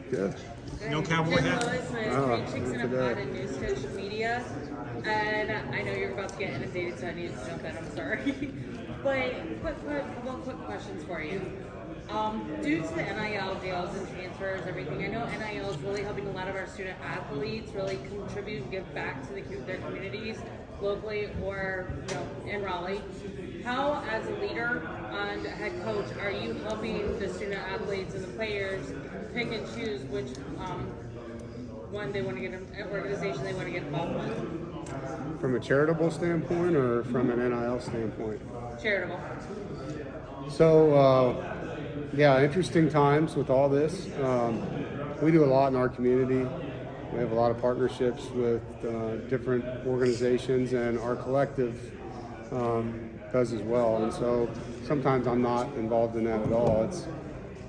Good. No cowboy Jim hat? Lewis with Three Chicks in a Pod and News Fish Media. And I know you're about to get inundated, so I need to jump in. I'm sorry. But quick questions for you. Due to the NIL deals and transfers, everything, I know NIL is really helping a lot of our student athletes really contribute and give back to their communities locally or in Raleigh. How, as a leader and head coach, are you helping the student athletes and the players pick and choose which one they want to get, an organization they want to get involved with? From a charitable standpoint or from an NIL standpoint? Charitable. So, interesting times with all this. We do a lot in our community. We have a lot of partnerships with different organizations, and our collective does as well. And so sometimes I'm not involved in that at all. It's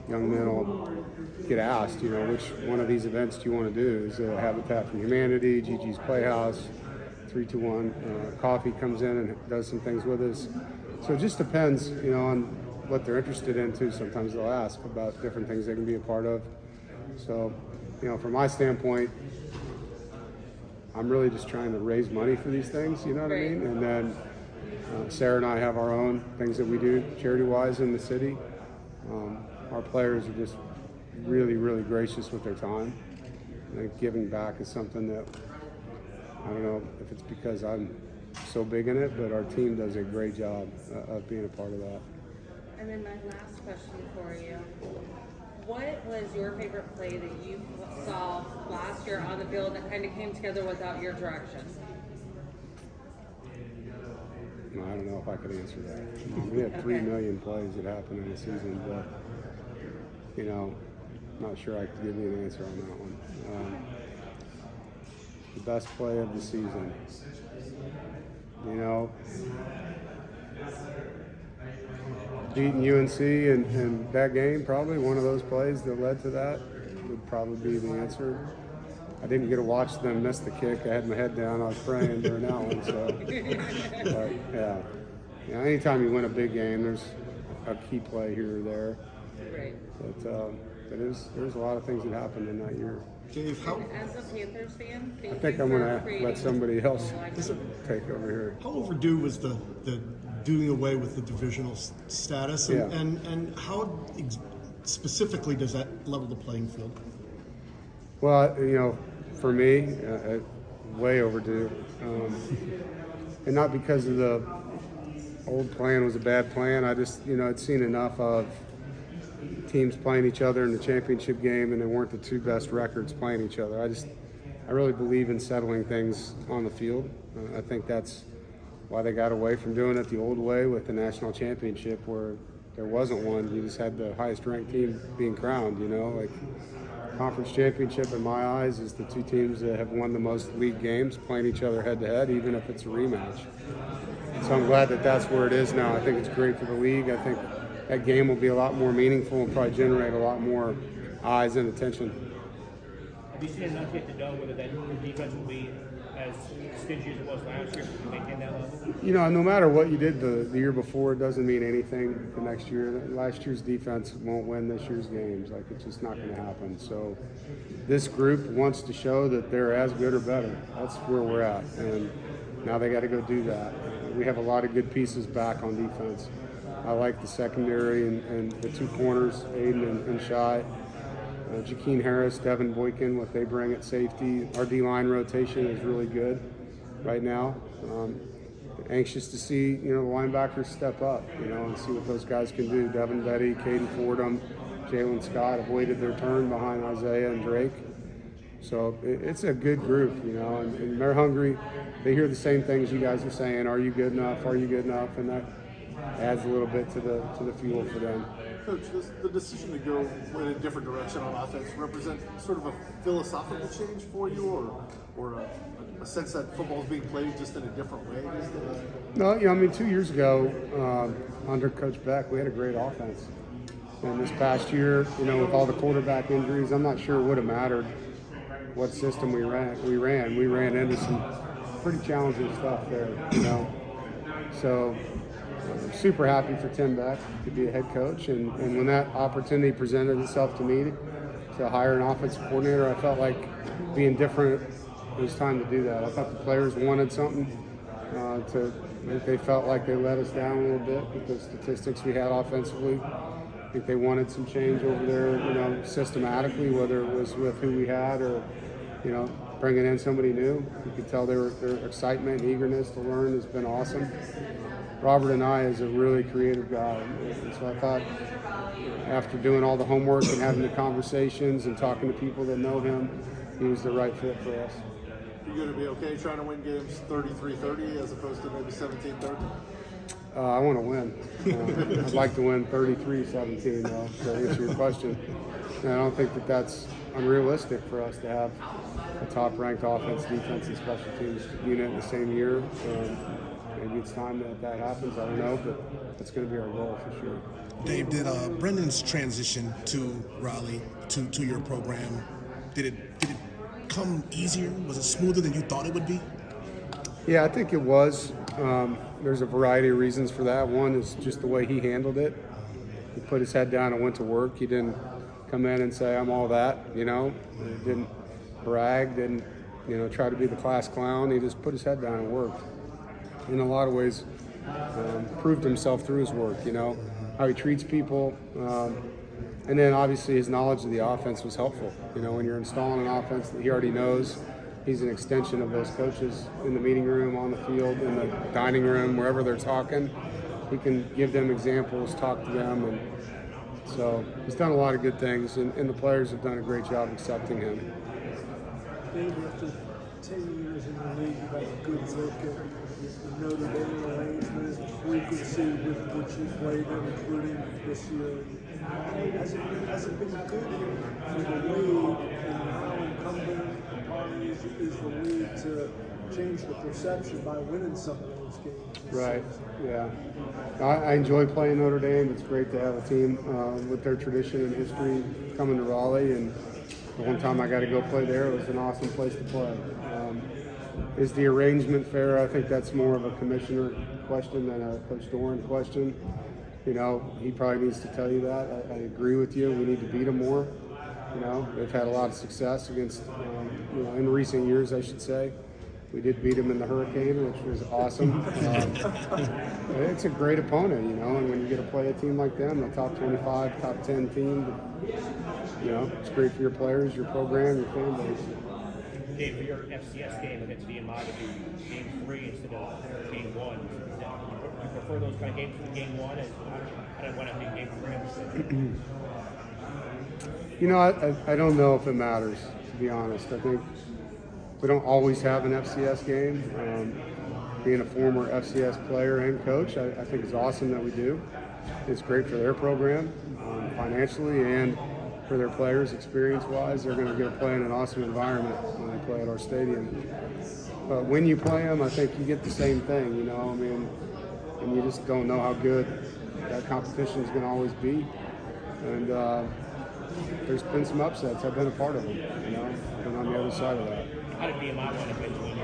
young men will get asked, which one of these events do you want to do? Is it Habitat for Humanity, Gigi's Playhouse, 321 Coffee comes in and does some things with us. So it just depends, on what they're interested in too. Sometimes they'll ask about different things they can be a part of. So, from my standpoint, I'm really just trying to raise money for these things, you know what I mean? And then Sarah and I have our own things that we do charity-wise in the city. Our players are just really, really gracious with their time. I think giving back is something that, I don't know if it's because I'm so big in it, but our team does a great job of being a part of that. And then my last question for you. What was your favorite play that you saw last year on the field that kind of came together without your direction? I don't know if I could answer that. We had 3 million plays that happened in a season, but, not sure I could give you an answer on that one. The best play of the season. Beating UNC in that game, probably one of those plays that led to that would probably be the answer. I didn't get to watch them miss the kick. I had my head down. I was praying during that one. So, but anytime you win a big game, there's a key play here or there. Right. But there's a lot of things that happened in that year. Dave, as a Panthers fan, I think I'm going to let somebody else take over here. how overdue was the doing away with the divisional status, and how specifically does that level the playing field? Well, for me, way overdue. And not because of the old plan was a bad plan. I just, I'd seen enough of teams playing each other in the championship game, and they weren't the two best records playing each other. I really believe in settling things on the field. I think that's why they got away from doing it the old way with the national championship, where there wasn't one. You just had the highest ranked team being crowned, like conference championship in my eyes is the two teams that have won the most league games playing each other head to head, even if it's a rematch. So I'm glad that that's where it is now. I think it's great for the league. I think that game will be a lot more meaningful and probably generate a lot more eyes and attention. Have you seen enough yet to know whether that defense will be as stingy as it was last year to maintain that level? No matter what you did the year before, it doesn't mean anything the next year. Last year's defense won't win this year's games. It's just not going to happen. So this group wants to show that they're as good or better. That's where we're at. And now they got to go do that. We have a lot of good pieces back on defense. I like the secondary and the two corners, Aiden and Shai. Jakeem Harris, Devin Boykin, what they bring at safety. Our D-line rotation is really good right now. Anxious to see, the linebackers step up, and see what those guys can do. Devin Betty, Caden Fordham, Jalen Scott have waited their turn behind Isaiah and Drake. So it's a good group, and they're hungry. They hear the same things you guys are saying. Are you good enough? Are you good enough? And that adds a little bit to the fuel for them. Coach, does the decision to go in a different direction on offense represent sort of a philosophical change for you, or a sense that football is being played just in a different way these days? No, 2 years ago, under Coach Beck, we had a great offense. And this past year, with all the quarterback injuries, I'm not sure it would have mattered what system we ran. We ran into some pretty challenging stuff there, So I'm super happy for Tim Beck to be a head coach. And when that opportunity presented itself to me to to hire an offensive coordinator. I felt like being different, it was time to do that. I thought the players wanted something. They felt like they let us down a little bit with the statistics we had offensively. I think they wanted some change over there, systematically, whether it was with who we had or, bringing in somebody new. You could tell their excitement and eagerness to learn has been awesome. Robert and I is a really creative guy, and so I thought after doing all the homework and having the conversations and talking to people that know him, he was the right fit for us. You're going to be okay trying to win games 33-30 as opposed to maybe 17-30? I want to win. I'd like to win 33-17, though, to answer your question. And I don't think that's unrealistic for us to have a top-ranked offense, defense, and special teams unit in the same year. Maybe it's time that happens. I don't know, but that's going to be our goal for sure. Dave, did Brendan's transition to Raleigh, to your program, did it come easier? Was it smoother than you thought it would be? Yeah, I think it was. There's a variety of reasons for that. One is just the way he handled it. He put his head down and went to work. He didn't come in and say, I'm all that, He didn't brag, didn't, try to be the class clown. He just put his head down and worked. In a lot of ways, proved himself through his work, how he treats people. And then obviously his knowledge of the offense was helpful. When you're installing an offense that he already knows, he's an extension of those coaches in the meeting room, on the field, in the dining room, wherever they're talking. He can give them examples, talk to them, and so he's done a lot of good things, and the players have done a great job accepting him. Dave, after 10 years in the league, you've had a good look at the Notre Dame arrangements, the frequency with which you played them, including this year. Has it been good for the league, and how incumbent upon is the league to change the perception by winning some of those games? Right, yeah. I enjoy playing Notre Dame. It's great to have a team with their tradition and history coming to Raleigh, and the one time I got to go play there, it was an awesome place to play. Is the arrangement fair? I think that's more of a commissioner question than a Coach Doeren question. He probably needs to tell you that. I agree with you. We need to beat them more. They've had a lot of success against, in recent years, I should say. We did beat them in the Hurricane, which was awesome. It's a great opponent, and when you get to play a team like them, the top 25, top 10 team, it's great for your players, your program, your fan base. Dave, for your FCS game against VMI to be game 3 instead of game 1, do you prefer those kind of games to game 1? And I don't want to think game 3. I don't know if it matters, to be honest. I think we don't always have an FCS game. Being a former FCS player and coach, I think it's awesome that we do. It's great for their program financially and for their players experience-wise. They're going to get to play in an awesome environment when they play at our stadium. But when you play them, I think you get the same thing, and you just don't know how good that competition is going to always be. And there's been some upsets. I've been a part of them, been on the other side of that. How did VMI want to win when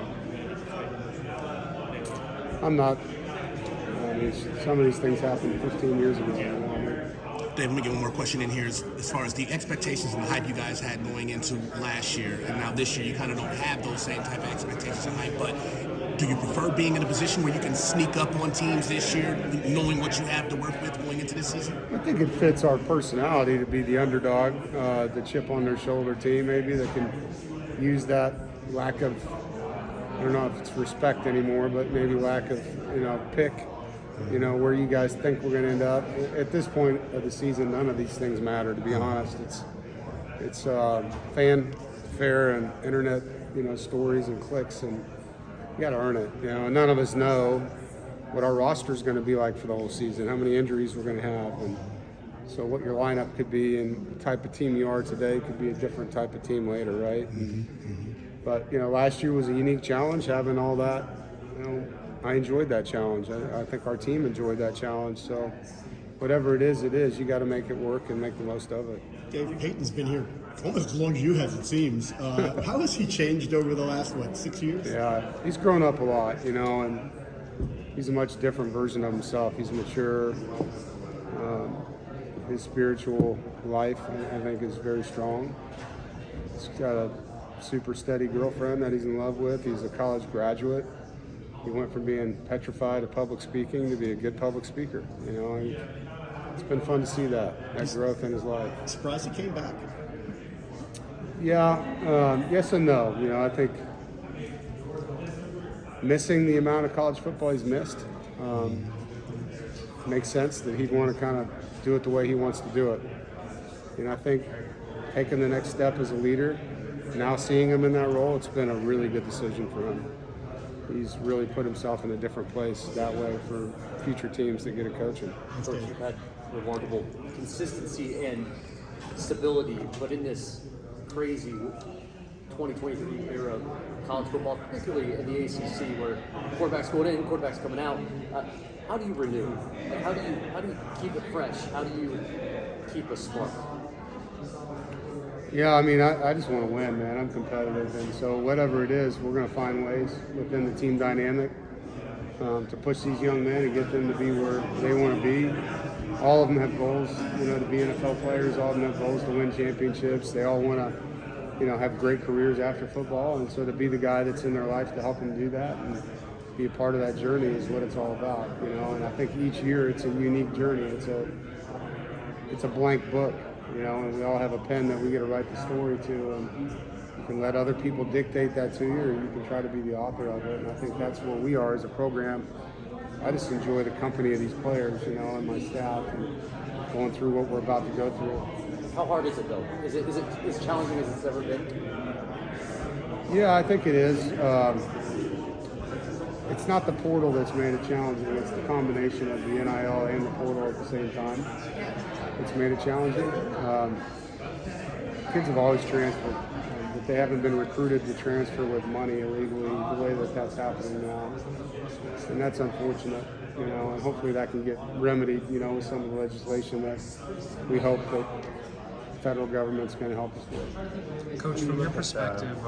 I'm not. Some of these things happened 15 years ago. Dave, let me get one more question in here. As far as the expectations and the hype you guys had going into last year, and now this year, you kind of don't have those same type of expectations and hype, but do you prefer being in a position where you can sneak up on teams this year, knowing what you have to work with going into this season? I think it fits our personality to be the underdog, the chip on their shoulder team maybe that can use that lack of, I don't know if it's respect anymore, but maybe lack of, pick, where you guys think we're going to end up. At this point of the season, none of these things matter, to be honest. It's fanfare and internet, stories and clicks, and you got to earn it. None of us know what our roster is going to be like for the whole season, how many injuries we're going to have, and so what your lineup could be and the type of team you are today could be a different type of team later, right? But, last year was a unique challenge, having all that. I enjoyed that challenge. I think our team enjoyed that challenge. So whatever it is, you got to make it work and make the most of it. David Payton's been here almost as long as you have, it seems. How has he changed over the last, 6 years? Yeah, he's grown up a lot, and he's a much different version of himself. He's mature. his spiritual life, I think, is very strong. He's got a super steady girlfriend that he's in love with. He's a college graduate. He went from being petrified of public speaking to be a good public speaker. You know, and it's been fun to see that growth in his life. Surprised he came back. Yeah, yes and no. You know, I think missing the amount of college football he's missed makes sense that he'd want to kind of do it the way he wants to do it. And I think taking the next step as a leader, now seeing him in that role, it's been a really good decision for him. He's really put himself in a different place that way for future teams that get a coach him. Coach, you've had remarkable consistency and stability, but in this crazy 2023 era of college football, particularly in the ACC, where quarterbacks going in, quarterbacks coming out, how do you renew? Like, how do you keep it fresh? How do you keep a spark? Yeah, I mean, I just want to win, man. I'm competitive, and so whatever it is, we're going to find ways within the team dynamic to push these young men and get them to be where they want to be. All of them have goals, you know, to be NFL players. All of them have goals to win championships. They all want to, you know, have great careers after football, and so to be the guy that's in their life to help them do that and be a part of that journey is what it's all about, you know. And I think each year it's a unique journey. It's a blank book. You know, and we all have a pen that we get to write the story to, and you can let other people dictate that to you, or you can try to be the author of it. And I think that's where we are as a program. I just enjoy the company of these players, you know, and my staff, and going through what we're about to go through. How hard is it though? Is it as challenging as it's ever been? Yeah, I think it is. It's not the portal that's made it challenging. It's the combination of the NIL and the portal at the same time. It's made it challenging. Kids have always transferred, but they haven't been recruited to transfer with money illegally the way that that's happening now. And that's unfortunate, you know, and hopefully that can get remedied, you know, with some of the legislation that we hope that the federal government's going to help us with. Coach, from your perspective,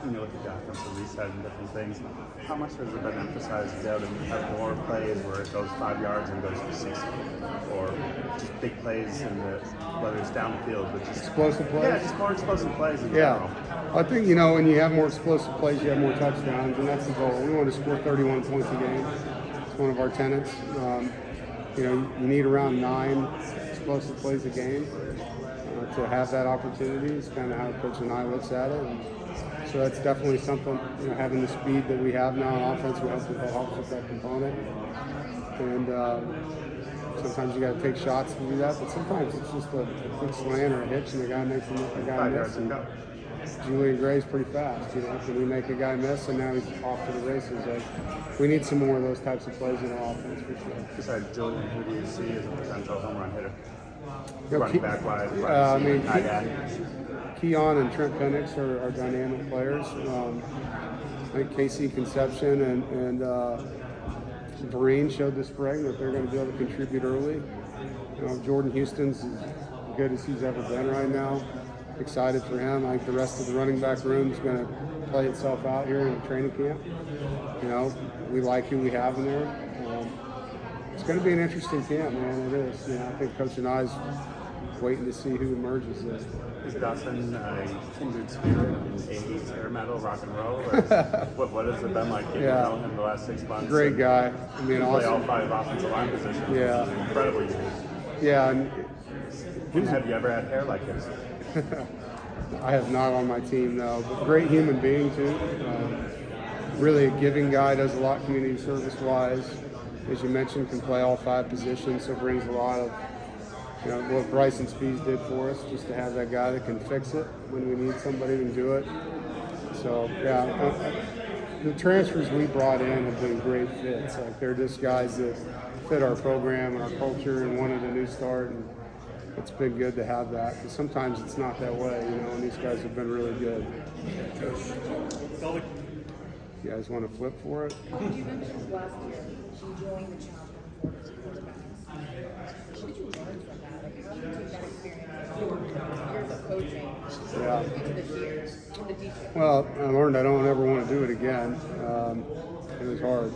when you look at the offensive reset and different things, how much has it been emphasized to be able to have more plays where it goes 5 yards and goes for 60, or just big plays in the, whether it's downfield, but just explosive plays? Yeah, just more explosive plays in general. I think, you know, when you have more explosive plays, you have more touchdowns, and that's the goal. We want to score 31 points a game. It's one of our tenets. You know, you need around 9 explosive plays a game to have that opportunity. It's kind of how Coach and I looks at it. And so that's definitely something, you know, having the speed that we have now on offense, we hope that helps with that component. And sometimes you got to take shots to do that, but sometimes it's just a quick slant or a hitch and the guy makes a guy miss. And Julian Gray's pretty fast, you know. Can we make a guy miss and now he's off to the races? Like, we need some more of those types of plays in our offense for sure. Besides Julian, who do you see as a potential home run hitter? You know, Running back wise, I mean, tight end. Keon and Trent Penix are dynamic players. I think Casey Conception and Doeren showed this spring that they're going to be able to contribute early. You know, Jordan Houston's as good as he's ever been right now. Excited for him. I think the rest of the running back room is going to play itself out here in training camp. You know, we like who we have in there. It's going to be an interesting camp, man. It is. You know, I think Coach and I's waiting to see who emerges there. Is Dawson a kindred spirit in '80s hair metal, rock and roll? Or what has it been like getting to know him the last 6 months? Great guy. I mean, play awesome. all 5 offensive line positions. Yeah. Which is incredibly unique. Yeah. And have you ever had hair like his? I have not on my team, no. But great human being, too. Really a giving guy, does a lot community service-wise. As you mentioned, can play all 5 positions, so brings a lot of, you know, what Bryson Spees did for us, just to have that guy that can fix it when we need somebody to do it. So, yeah, the transfers we brought in have been great fits. Like, they're just guys that fit our program and our culture and wanted a new start, and it's been good to have that, because sometimes it's not that way, you know, and these guys have been really good. You guys want to flip for it? You mentioned last year enjoying the challenge of quarterbacks. What did you learn from that? Like, how did you take that experience, years of coaching, into this year, into detail? Well, I learned I don't ever want to do it again. It was hard.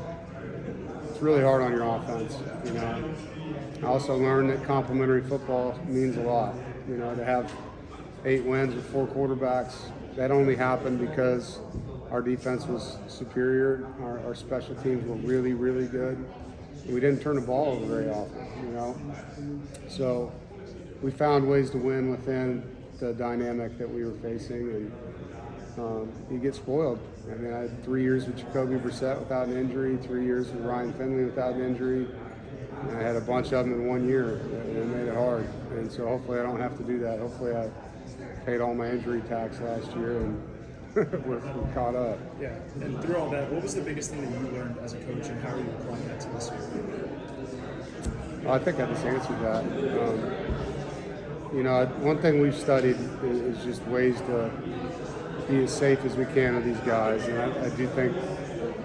It's really hard on your offense, you know. I also learned that complementary football means a lot. You know, to have 8 wins with 4 quarterbacks, that only happened because our defense was superior. Our special teams were really, really good. We didn't turn the ball over very often, you know. So we found ways to win within the dynamic that we were facing, and you get spoiled. I mean, I had 3 years with Jacoby Brissett without an injury, 3 years with Ryan Finley without an injury. And I had a bunch of them in 1 year, and it made it hard. And so hopefully I don't have to do that. Hopefully I paid all my injury tax last year and we're caught up. Yeah, and through all that, what was the biggest thing that you learned as a coach, and how are you applying that to this year? Well, I think I just answered that. You know, one thing we've studied is just ways to be as safe as we can with these guys, and I do think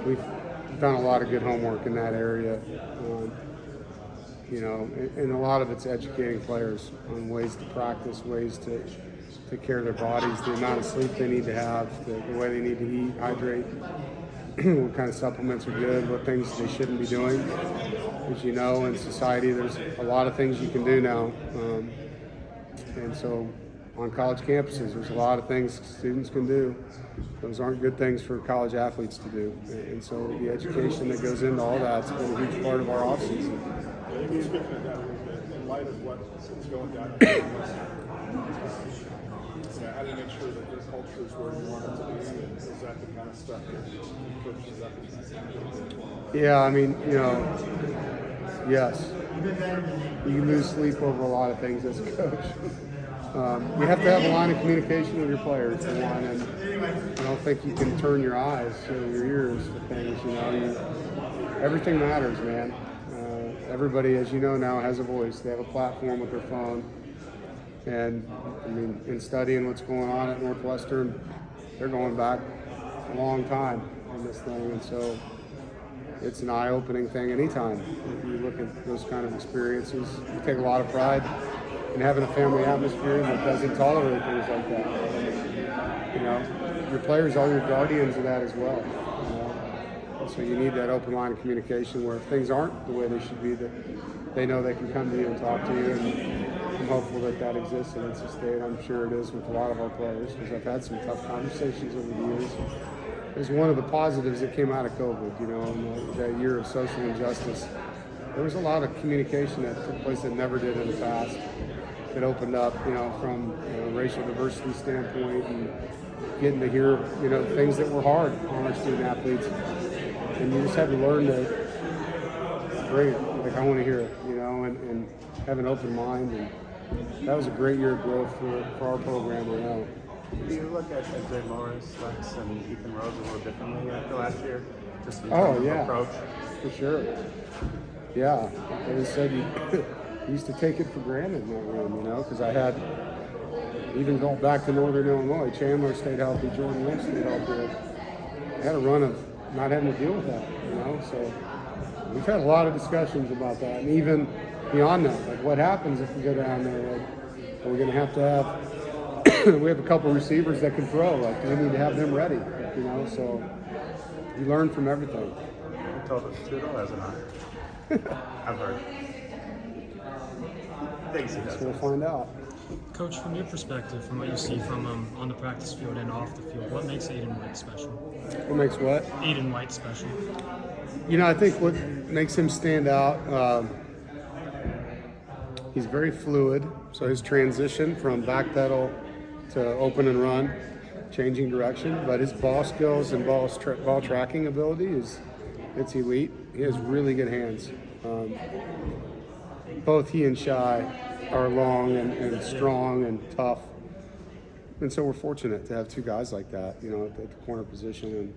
we've done a lot of good homework in that area. You know, and a lot of it's educating players on ways to practice, ways to take care of their bodies, the amount of sleep they need to have, the way they need to eat, hydrate, what kind of supplements are good, what things they shouldn't be doing. As you know, in society, there's a lot of things you can do now. And so on college campuses, there's a lot of things students can do. Those aren't good things for college athletes to do. And so the education that goes into all that's been a huge part of our offseason. Maybe speaking of that a little bit, in light of what's going down, how do you make sure that your culture is where you want it to be? And is that the kind of stuff that coaches up? Yeah, I mean, you know, yes. You lose sleep over a lot of things as a coach. You have to have a line of communication with your players, for one, and I don't think you can turn your eyes or your ears to things. You know, everything matters, man. Everybody, as you know now, has a voice. They have a platform with their phone. And, I mean, in studying what's going on at Northwestern, they're going back a long time on this thing. And so it's an eye-opening thing anytime. If you look at those kind of experiences, you take a lot of pride in having a family atmosphere that doesn't tolerate things like that. And, you know, your players are your guardians of that as well. So you need that open line of communication where if things aren't the way they should be, that they know they can come to you and talk to you. And I'm hopeful that that exists in NC State. I'm sure it is with a lot of our players, because I've had some tough conversations over the years. It was one of the positives that came out of COVID, you know, in that year of social injustice. There was a lot of communication that took place that never did in the past. It opened up, you know, from a racial diversity standpoint and getting to hear, you know, things that were hard on our student athletes. And you just had to learn to bring it. Like, I want to hear it, you know, and have an open mind. And that was a great year of growth for our program right now. Do you look at Jay Morris, Lex, and Ethan Rose a little differently after last year? Just in terms of approach? For sure. Yeah. Like I said, you used to take it for granted in that room, you know, because I had, even going back to Northern Illinois, Chandler stayed healthy, Jordan Lynch stayed healthy. I had a run of not having to deal with that, you know, so we've had a lot of discussions about that, and even beyond that, like what happens if we go down there, like, are we going to have we have a couple receivers that can throw, like, we need to have them ready, you know, so you learn from everything. You told us Tudor has an eye. I've heard. Thanks, he does. We'll find out. Coach, from your perspective, from what you see from on the practice field and off the field, what makes Aiden White special? What makes what? Aiden White special. You know, I think what makes him stand out, he's very fluid. So his transition from back pedal to open and run, changing direction, but his ball skills and ball tracking ability it's elite. He has really good hands. Both he and Shai are long and strong and tough. And so we're fortunate to have two guys like that, you know, at the corner position, and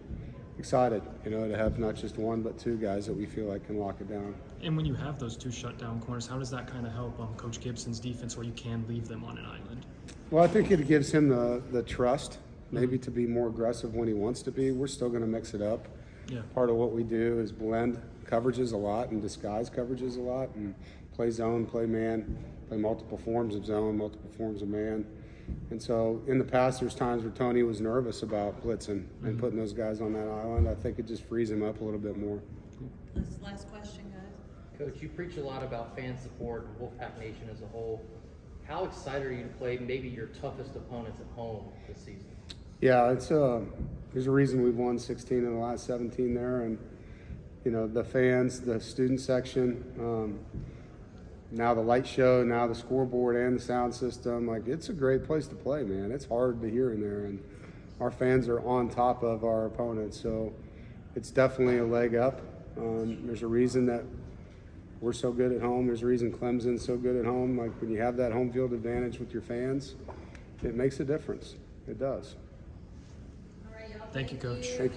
excited, you know, to have not just one but two guys that we feel like can lock it down. And when you have those two shutdown corners, how does that kind of help Coach Gibson's defense where you can leave them on an island? Well, I think it gives him the trust, maybe to be more aggressive when he wants to be. We're still going to mix it up. Yeah. Part of what we do is blend coverages a lot and disguise coverages a lot, and play zone, play man, play multiple forms of zone, multiple forms of man. And so in the past, there's times where Tony was nervous about blitzing and putting those guys on that island. I think it just frees him up a little bit more. This is the last question, guys. Coach, you preach a lot about fan support and Wolfpack Nation as a whole. How excited are you to play maybe your toughest opponents at home this season? Yeah, it's there's a reason we've won 16 in the last 17 there, and you know the fans, the student section, now the light show, now the scoreboard and the sound system. Like, it's a great place to play, man. It's hard to hear in there, and our fans are on top of our opponents, so it's definitely a leg up. There's a reason that we're so good at home. There's a reason Clemson's so good at home. Like, when you have that home field advantage with your fans, it makes a difference. It does. Thank you, Coach. Thank you.